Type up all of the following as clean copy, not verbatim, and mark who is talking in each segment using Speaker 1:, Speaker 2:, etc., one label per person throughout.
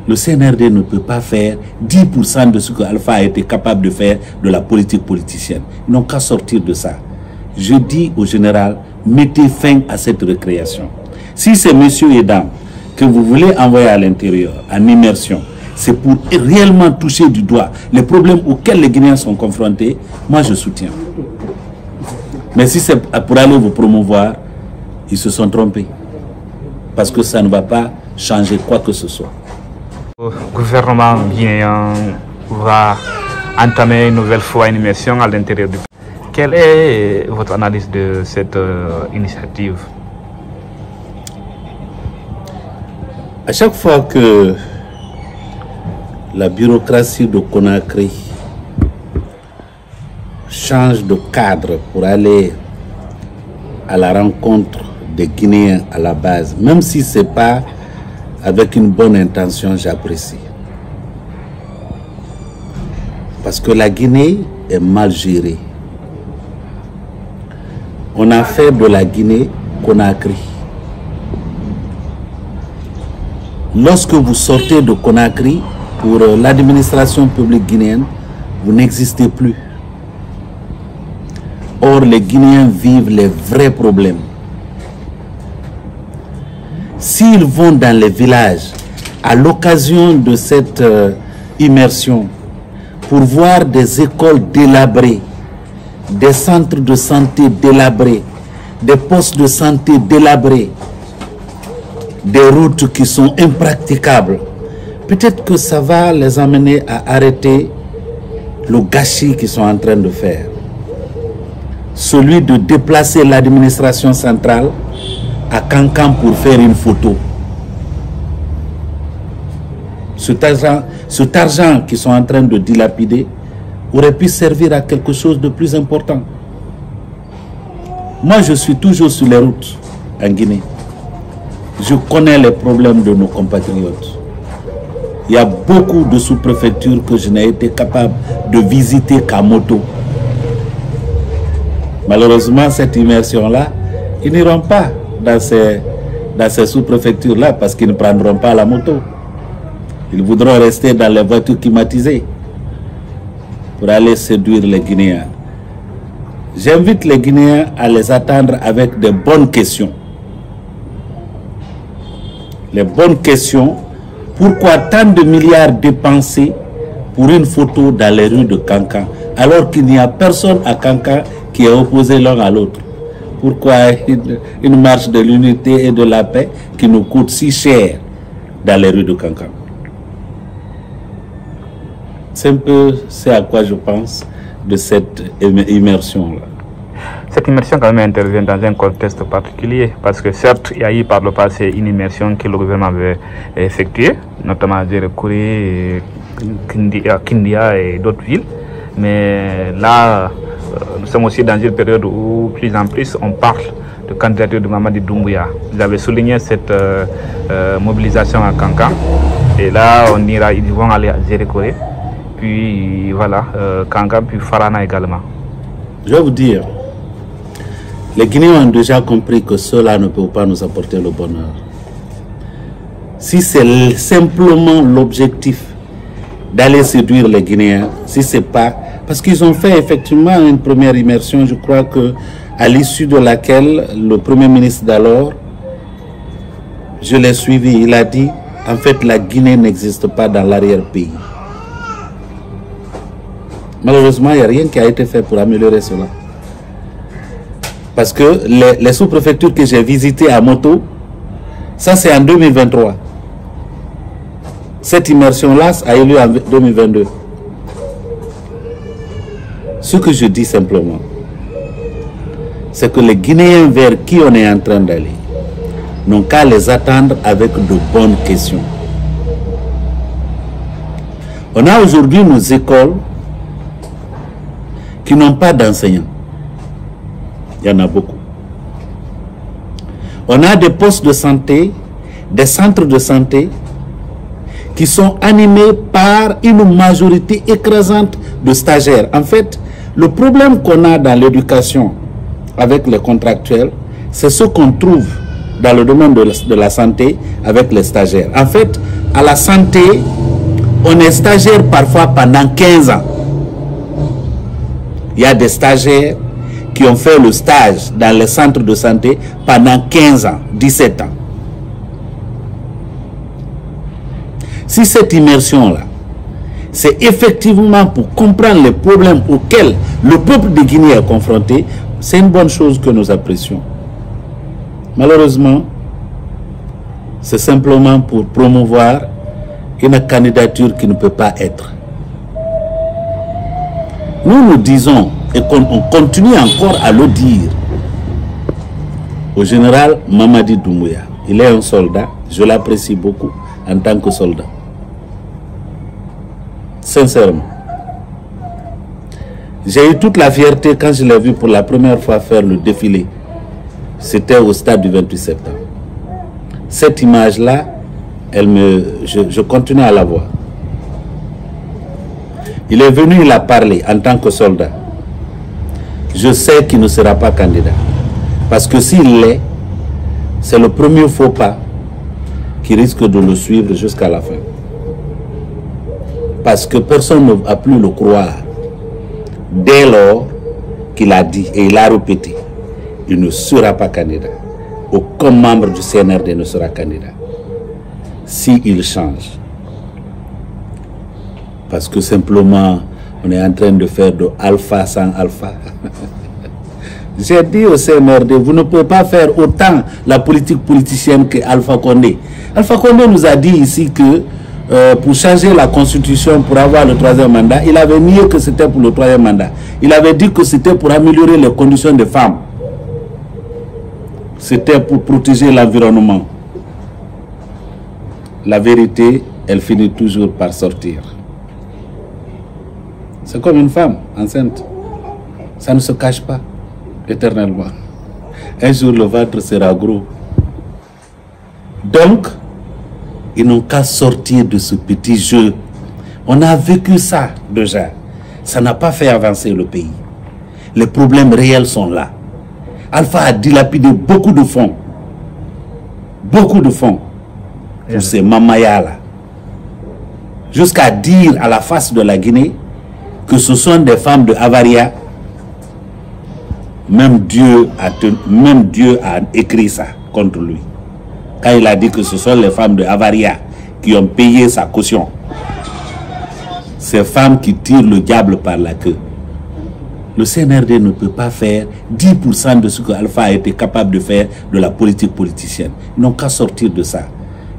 Speaker 1: le CNRD ne peut pas faire 10% de ce que Alpha a été capable de faire de la politique politicienne. Ils n'ont qu'à sortir de ça. Je dis au général, mettez fin à cette récréation. Si c'est messieurs et dames que vous voulez envoyer à l'intérieur, en immersion, c'est pour réellement toucher du doigt les problèmes auxquels les Guinéens sont confrontés, moi je soutiens. Mais si c'est pour aller vous promouvoir, ils se sont trompés. Parce que ça ne va pas changer quoi que ce soit.
Speaker 2: Le gouvernement guinéen va entamer une nouvelle fois une immersion à l'intérieur du pays. Quelle est votre analyse de cette initiative?
Speaker 1: À chaque fois que la bureaucratie de Conakry change de cadre pour aller à la rencontre des Guinéens à la base, même si ce n'est pas avec une bonne intention, j'apprécie. Parce que la Guinée est mal gérée. On a fait de la Guinée Conakry. Lorsque vous sortez de Conakry, pour l'administration publique guinéenne, vous n'existez plus. Or, les Guinéens vivent les vrais problèmes. S'ils vont dans les villages, à l'occasion de cette immersion, pour voir des écoles délabrées, des centres de santé délabrés, des postes de santé délabrés, des routes qui sont impraticables, peut-être que ça va les amener à arrêter le gâchis qu'ils sont en train de faire. Celui de déplacer l'administration centrale à Kankan pour faire une photo. Cet argent qu'ils sont en train de dilapider aurait pu servir à quelque chose de plus important. Moi, je suis toujours sur les routes en Guinée. Je connais les problèmes de nos compatriotes. Il y a beaucoup de sous-préfectures que je n'ai été capable de visiter qu'à moto. Malheureusement, cette immersion-là, ils n'iront pas dans ces sous-préfectures-là parce qu'ils ne prendront pas la moto. Ils voudront rester dans les voitures climatisées pour aller séduire les Guinéens. J'invite les Guinéens à les attendre avec de bonnes questions. Les bonnes questions. Pourquoi tant de milliards dépensés pour une photo dans les rues de Kankan, alors qu'il n'y a personne à Kankan qui est opposé l'un à l'autre? Pourquoi une marche de l'unité et de la paix qui nous coûte si cher dans les rues de Kankan? C'est un peu ce à quoi je pense de cette immersion-là.
Speaker 2: Cette immersion quand même intervient dans un contexte particulier parce que certes, il y a eu par le passé une immersion que le gouvernement avait effectuée, notamment à Djerekouré, Kindia et d'autres villes. Mais là, nous sommes aussi dans une période où plus en plus on parle de candidature de Mamadi Doumbouya. Vous avez souligné cette mobilisation à Kankan et là ils vont aller à Djerekouré, puis voilà, Kankan, puis Farana également.
Speaker 1: Je vais vous dire, les Guinéens ont déjà compris que cela ne peut pas nous apporter le bonheur. Si c'est simplement l'objectif d'aller séduire les Guinéens, si c'est pas... Parce qu'ils ont fait effectivement une première immersion, je crois que à l'issue de laquelle le Premier ministre d'alors, je l'ai suivi, il a dit, en fait, la Guinée n'existe pas dans l'arrière-pays. Malheureusement, il n'y a rien qui a été fait pour améliorer cela. Parce que les sous-préfectures que j'ai visitées à moto, ça c'est en 2023. Cette immersion-là a eu lieu en 2022. Ce que je dis simplement, c'est que les Guinéens vers qui on est en train d'aller n'ont qu'à les attendre avec de bonnes questions. On a aujourd'hui nos écoles qui n'ont pas d'enseignants. Il y en a beaucoup. On a des postes de santé, des centres de santé qui sont animés par une majorité écrasante de stagiaires. En fait, le problème qu'on a dans l'éducation avec les contractuels, c'est ce qu'on trouve dans le domaine de la santé avec les stagiaires. En fait, à la santé, on est stagiaire parfois pendant 15 ans. Il y a des stagiaires qui ont fait le stage dans les centres de santé pendant 15 ans, 17 ans. Si cette immersion-là, c'est effectivement pour comprendre les problèmes auxquels le peuple de Guinée est confronté, c'est une bonne chose que nous apprécions. Malheureusement, c'est simplement pour promouvoir une candidature qui ne peut pas être. Nous disons, et qu'on continue encore à le dire, au général Mamadi Doumbouya. Il est un soldat, je l'apprécie beaucoup en tant que soldat. Sincèrement. J'ai eu toute la fierté quand je l'ai vu pour la première fois faire le défilé. C'était au stade du 28 septembre. Cette image-là, je continue à la voir. Il est venu, il a parlé en tant que soldat. Je sais qu'il ne sera pas candidat. Parce que s'il l'est, c'est le premier faux pas qui risque de le suivre jusqu'à la fin. Parce que personne ne va plus le croire. Dès lors qu'il a dit, et il a répété, il ne sera pas candidat. Aucun membre du CNRD ne sera candidat. S'il change. Parce que simplement, on est en train de faire de alpha sans alpha. J'ai dit au CNRD, vous ne pouvez pas faire autant la politique politicienne que Alpha Condé. Alpha Condé nous a dit ici que pour changer la constitution, pour avoir le 3e mandat, il avait nié que c'était pour le 3e mandat. Il avait dit que c'était pour améliorer les conditions des femmes. C'était pour protéger l'environnement. La vérité, elle finit toujours par sortir. C'est comme une femme enceinte. Ça ne se cache pas éternellement. Un jour, le ventre sera gros. Donc, ils n'ont qu'à sortir de ce petit jeu. On a vécu ça déjà. Ça n'a pas fait avancer le pays. Les problèmes réels sont là. Alpha a dilapidé beaucoup de fonds. Beaucoup de fonds. Pour ces mamayas-là. Jusqu'à dire à la face de la Guinée que ce sont des femmes de Avaria. Même Dieu a écrit ça contre lui. Quand il a dit que ce sont les femmes de Avaria qui ont payé sa caution. Ces femmes qui tirent le diable par la queue. Le CNRD ne peut pas faire 10% de ce que Alpha a été capable de faire de la politique politicienne. Ils n'ont qu'à sortir de ça.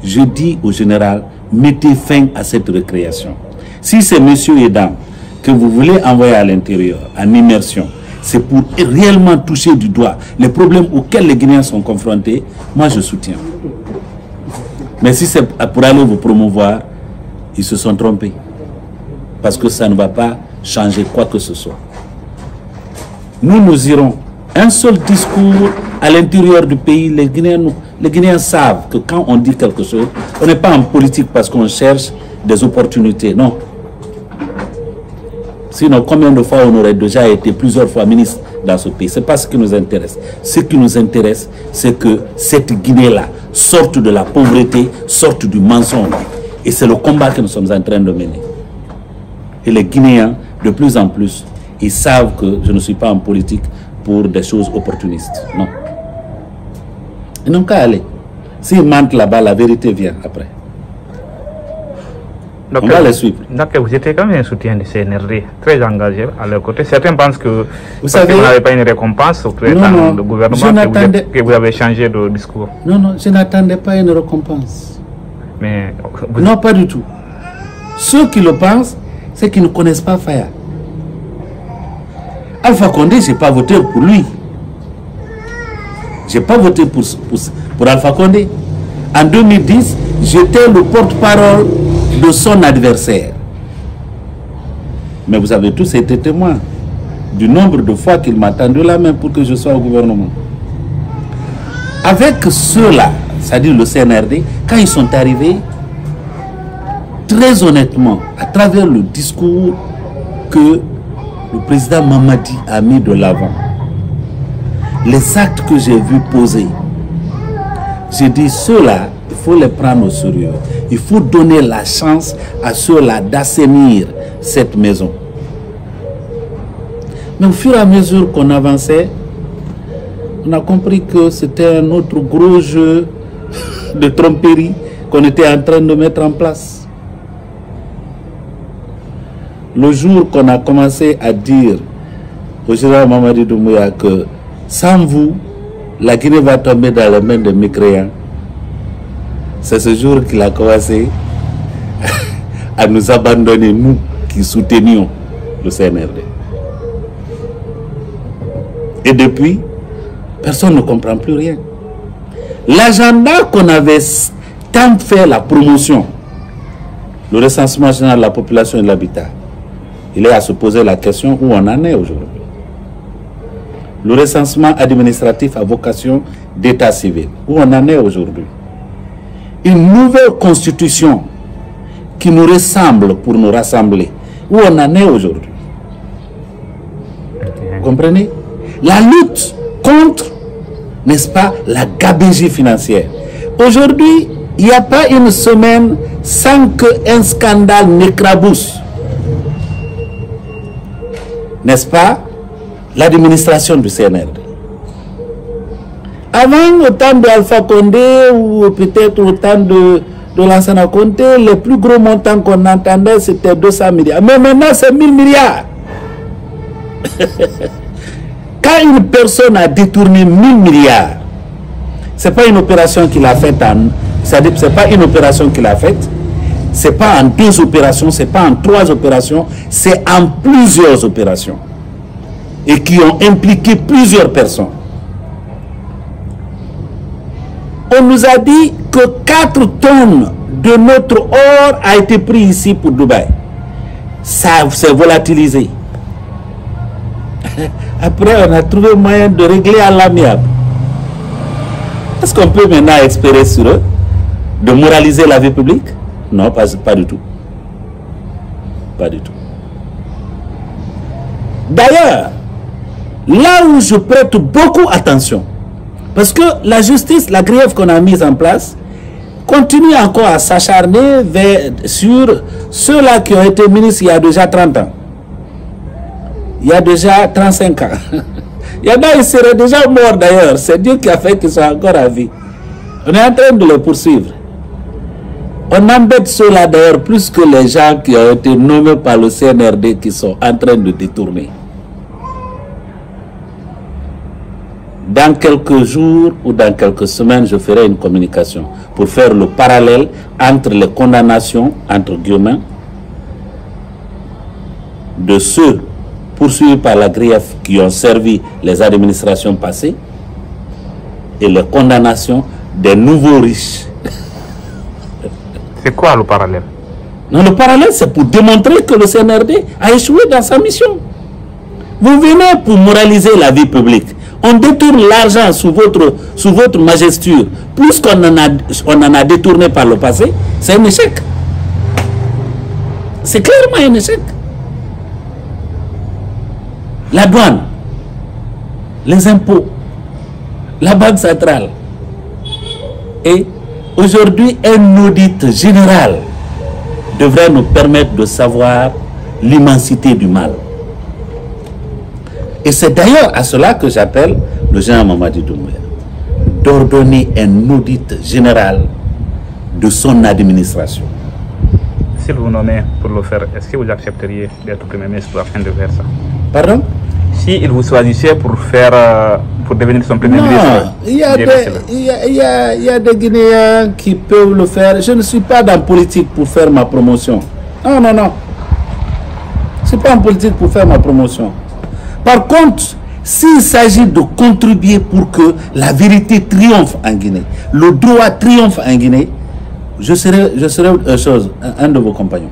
Speaker 1: Je dis au général, mettez fin à cette récréation. Si c'est messieurs et dames que vous voulez envoyer à l'intérieur, en immersion, c'est pour réellement toucher du doigt les problèmes auxquels les Guinéens sont confrontés, moi je soutiens. Mais si c'est pour aller vous promouvoir, ils se sont trompés. Parce que ça ne va pas changer quoi que ce soit. Nous irons. Un seul discours à l'intérieur du pays, les Guinéens savent que quand on dit quelque chose, on n'est pas en politique parce qu'on cherche des opportunités, non. Sinon, combien de fois on aurait déjà été plusieurs fois ministre dans ce pays? Ce n'est pas ce qui nous intéresse. Ce qui nous intéresse, c'est que cette Guinée-là sorte de la pauvreté, sorte du mensonge. Et c'est le combat que nous sommes en train de mener. Et les Guinéens, de plus en plus, ils savent que je ne suis pas en politique pour des choses opportunistes. Non. Ils n'ont qu'à aller. S'ils mentent là-bas, la vérité vient après.
Speaker 2: Donc,
Speaker 1: on va les suivre.
Speaker 2: Donc, vous étiez quand même un soutien du CNRD, très engagé à leur côté. Certains pensent que
Speaker 1: vous savez,
Speaker 2: vous n'avez pas une récompense auprès du gouvernement que vous avez changé de discours.
Speaker 1: Non, je n'attendais pas une récompense.
Speaker 2: Mais
Speaker 1: non, pas du tout. Ceux qui le pensent, c'est qu'ils ne connaissent pas Faya. Alpha Condé, je n'ai pas voté pour lui. Je n'ai pas voté pour Alpha Condé. En 2010, j'étais le porte-parole de son adversaire. Mais vous avez tous été témoins du nombre de fois qu'il m'a tendu la main pour que je sois au gouvernement. Avec ceux-là, c'est-à-dire le CNRD, quand ils sont arrivés, très honnêtement, à travers le discours que le président Mamadi a mis de l'avant, les actes que j'ai vus poser, J'ai dit, ceux-là, il faut les prendre au sérieux. Il faut donner la chance à ceux-là d'assainir cette maison. Mais au fur et à mesure qu'on avançait, on a compris que c'était un autre gros jeu de tromperie qu'on était en train de mettre en place. Le jour qu'on a commencé à dire au général Mamadi Doumbouya que sans vous, la Guinée va tomber dans les mains des mécréants, c'est ce jour qu'il a commencé à nous abandonner, nous qui soutenions le CNRD. Et depuis, personne ne comprend plus rien. L'agenda qu'on avait tant fait la promotion, le recensement général de la population et de l'habitat, il est à se poser la question où on en est aujourd'hui. Le recensement administratif à vocation d'état civil, où on en est aujourd'hui. Une nouvelle constitution qui nous ressemble pour nous rassembler, où on en est aujourd'hui. Vous comprenez? La lutte contre, n'est-ce pas, la gabegie financière. Aujourd'hui, il n'y a pas une semaine sans qu'un scandale n'écrabousse, n'est-ce pas, l'administration du CNRD. Avant, au temps d'Alpha Condé ou peut-être au temps de Lansana Conté, les plus gros montants qu'on entendait, c'était 200 milliards. Mais maintenant, c'est 1000 milliards. Quand une personne a détourné 1000 milliards, ce n'est pas une opération qu'il a faite c'est pas une opération qu'il a faite, c'est pas en 2 opérations, c'est pas en 3 opérations, c'est en plusieurs opérations. Et qui ont impliqué plusieurs personnes. On nous a dit que 4 tonnes de notre or a été pris ici pour Dubaï. Ça s'est volatilisé. Après, on a trouvé moyen de régler à l'amiable. Est-ce qu'on peut maintenant espérer sur eux de moraliser la vie publique? Non, pas du tout. Pas du tout. D'ailleurs, là où je prête beaucoup attention, parce que la justice, la grève qu'on a mise en place, continue encore à s'acharner sur ceux-là qui ont été ministres il y a déjà 30 ans. Il y a déjà 35 ans. Il y en a, ils seraient déjà morts d'ailleurs. C'est Dieu qui a fait qu'ils soient encore à vie. On est en train de les poursuivre. On embête ceux-là d'ailleurs plus que les gens qui ont été nommés par le CNRD qui sont en train de détourner. Dans quelques jours ou dans quelques semaines, je ferai une communication pour faire le parallèle entre les condamnations, entre guillemets, de ceux poursuivis par la greffe qui ont servi les administrations passées et les condamnations des nouveaux riches.
Speaker 2: C'est quoi le parallèle?
Speaker 1: Non, le parallèle, c'est pour démontrer que le CNRD a échoué dans sa mission. Vous venez pour moraliser la vie publique. On détourne l'argent sous votre majesture, plus qu'on en a détourné par le passé, c'est un échec. C'est clairement un échec. La douane, les impôts, la banque centrale. Et aujourd'hui, un audit général devrait nous permettre de savoir l'immensité du mal. Et c'est d'ailleurs à cela que j'appelle le général Mamadi Doumbouya d'ordonner un audit général de son administration.
Speaker 2: S'il vous nommez pour le faire, est-ce que vous accepteriez d'être Premier ministre afin de faire ça?
Speaker 1: Pardon?
Speaker 2: Si il vous choisissait pour devenir son Premier ministre.
Speaker 1: Il y a des Guinéens qui peuvent le faire. Je ne suis pas dans la politique pour faire ma promotion. Non, non, non. Je ne suis pas en politique pour faire ma promotion. Par contre, s'il s'agit de contribuer pour que la vérité triomphe en Guinée, le droit triomphe en Guinée, je serai un de vos compagnons.